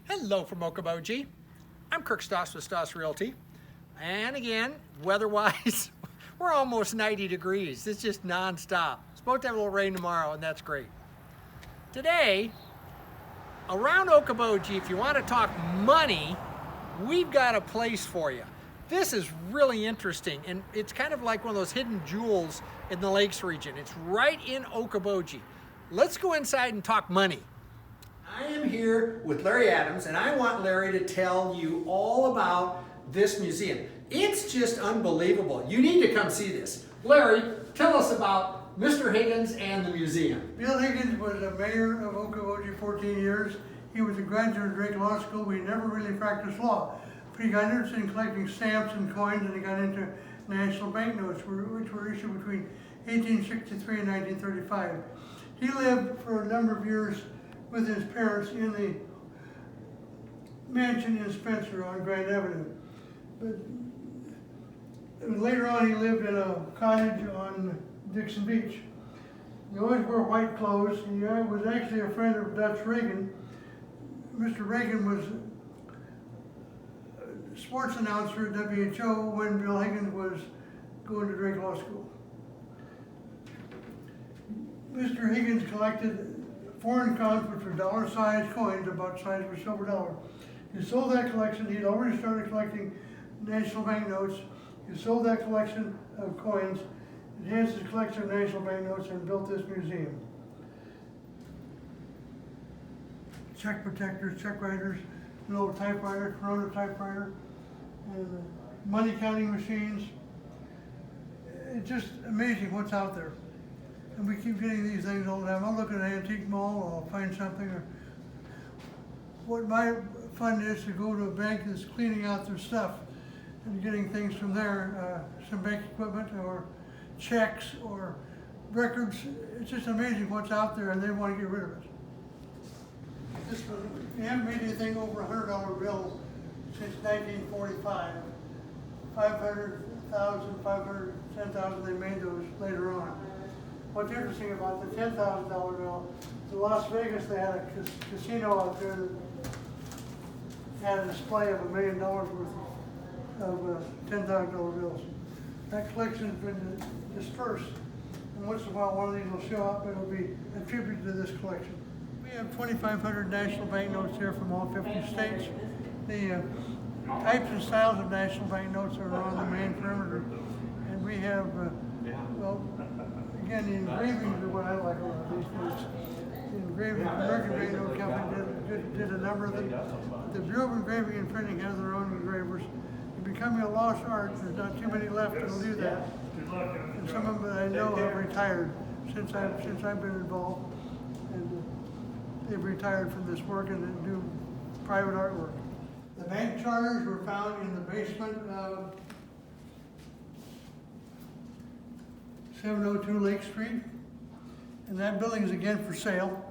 Hello from Okoboji. I'm Kirk Stoss with Stoss Realty. And again, weather-wise, we're almost 90 degrees. It's just non-stop. Supposed to have a little rain tomorrow, and that's great. Today, around Okoboji, if you want to talk money, we've got a place for you. This is really interesting, and it's kind of like one of those hidden jewels in the Lakes region. It's right in Okoboji. Let's go inside and talk money. I am here with Larry Adams, and I want Larry to tell you all about this museum. It's just unbelievable. You need to come see this. Larry, tell us about Mr. Higgins and the museum. Bill Higgins was the mayor of Okoboji 14 years. He was a graduate of Drake Law School, but he never really practiced law. But he got interested in collecting stamps and coins, and he got into national banknotes, which were issued between 1863 and 1935. He lived for a number of years with his parents in the mansion in Spencer on Grand Avenue. But later on he lived in a cottage on Dixon Beach. He always wore white clothes. He was actually a friend of Dutch Reagan. Mr. Reagan was a sports announcer at WHO when Bill Higgins was going to Drake Law School. Mr. Higgins collected foreign coins, which were dollar-sized coins, about the size of a silver dollar. He sold that collection. He'd already started collecting national banknotes. He sold that collection of coins, enhanced his collection of national banknotes, and built this museum. Check protectors, check writers, an old typewriter, Corona typewriter, and money counting machines. It's just amazing what's out there. And we keep getting these things all the time. I'll look at an antique mall, I'll find something. Or what my fun is to go to a bank that's cleaning out their stuff and getting things from there, some bank equipment or checks or records. It's just amazing what's out there, and they want to get rid of it. We haven't made anything over a $100 bill since 1945. 500,000, 510,000, they made those later on. What's interesting about the $10,000 bill, in Las Vegas they had a casino out there that had a display of $1 million worth of $10,000 bills. That collection's been dispersed, and once in a while one of these will show up and it'll be attributed to this collection. We have 2,500 national banknotes here from all 50 states. The types and styles of national banknotes are on the main perimeter, and we have, again, the engravings are what I like about these notes. The engraving, American Banknote Company did a number of them. The Bureau of Engraving and Printing has their own engravers. It's becoming a lost art. There's not too many left that'll do that. And some of them that I know have retired since I've been involved. And they've retired from this work and they do private artwork. The bank charters were found in the basement of 702 Lake Street, and that building is again for sale.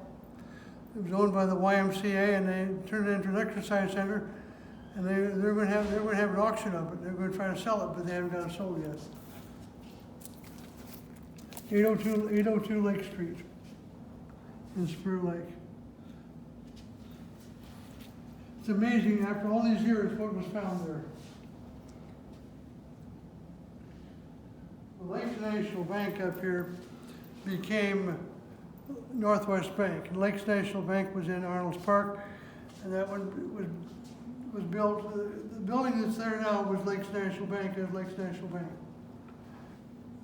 It was owned by the YMCA, and they turned it into an exercise center, and they're going to have an auction of it. They're going to try to sell it, but they haven't got it sold yet. 802 Lake Street in Spur Lake. It's amazing, after all these years, what was found there. The Lakes National Bank up here became Northwest Bank. And Lakes National Bank was in Arnold's Park, and that one was built. The building that's there now was Lakes National Bank as Lakes National Bank.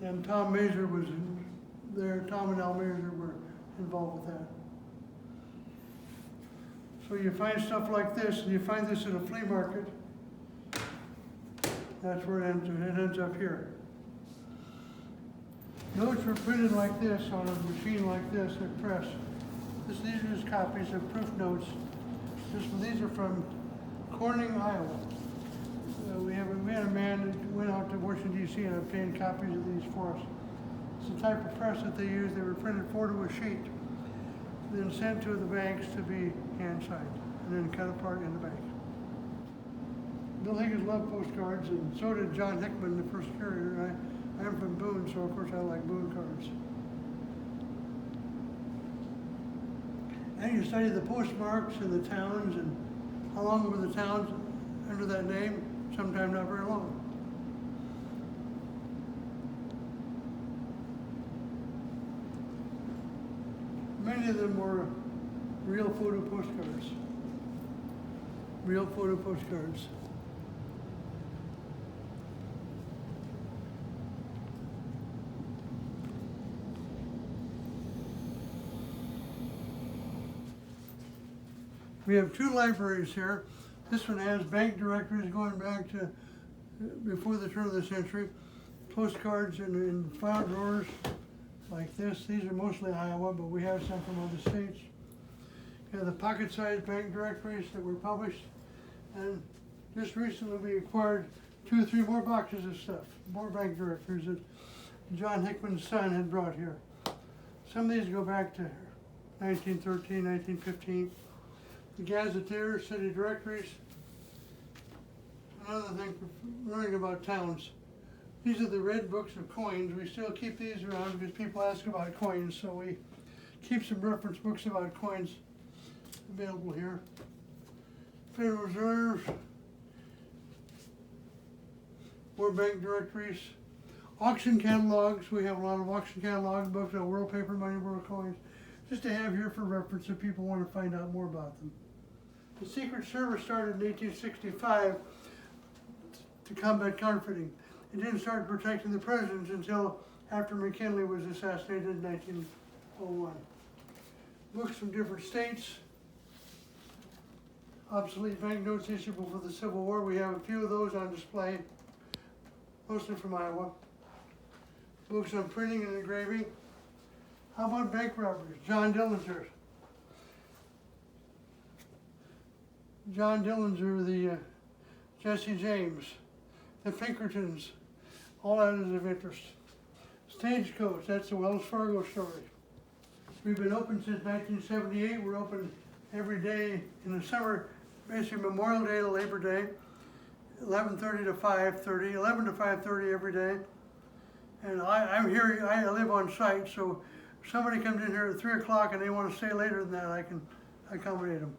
And Tom Mazur was there. Tom and Al Mazur were involved with that. So you find stuff like this, and you find this at a flea market. That's where it ends up here. Notes were printed like this on a machine like this at press. These are just copies of proof notes. These are from Corning, Iowa. We had a man that went out to Washington, D.C. and obtained copies of these for us. It's the type of press that they use. They were printed 4 to a sheet, then sent to the banks to be hand-signed, and then cut apart in the bank. Bill Higgins loved postcards, and so did John Hickman, the first carrier. I'm from Boone, so of course I like Boone cards. And you study the postmarks and the towns, and How long were the towns under that name? Sometime not very long. Many of them were real photo postcards. Real photo postcards. We have two libraries here. This one has bank directories going back to before the turn of the century, postcards in file drawers like this. These are mostly Iowa, but we have some from other states. We have the pocket-sized bank directories that were published, and just recently we acquired 2 or 3 more boxes of stuff, more bank directories that John Hickman's son had brought here. Some of these go back to 1913, 1915. The Gazetteer, city directories. Another thing for learning about towns. These are the red books of coins. We still keep these around because people ask about coins, so we keep some reference books about coins available here. Federal Reserve, more bank directories, auction catalogs. We have a lot of auction catalog books on world paper money, world coins, just to have here for reference if people want to find out more about them. The Secret Service started in 1865 to combat counterfeiting. It didn't start protecting the presidents until after McKinley was assassinated in 1901. Books from different states, obsolete banknotes issued before the Civil War. We have a few of those on display, mostly from Iowa. Books on printing and engraving. How about bank robberies? John Dillinger, the Jesse James, the Pinkertons, all that is of interest. Stagecoach, that's the Wells Fargo story. We've been open since 1978. We're open every day in the summer, basically Memorial Day to Labor Day, 11:30 to 5:30, 11 to 5:30 every day. And I'm here, I live on site, so if somebody comes in here at 3 o'clock and they want to stay later than that, I can accommodate them.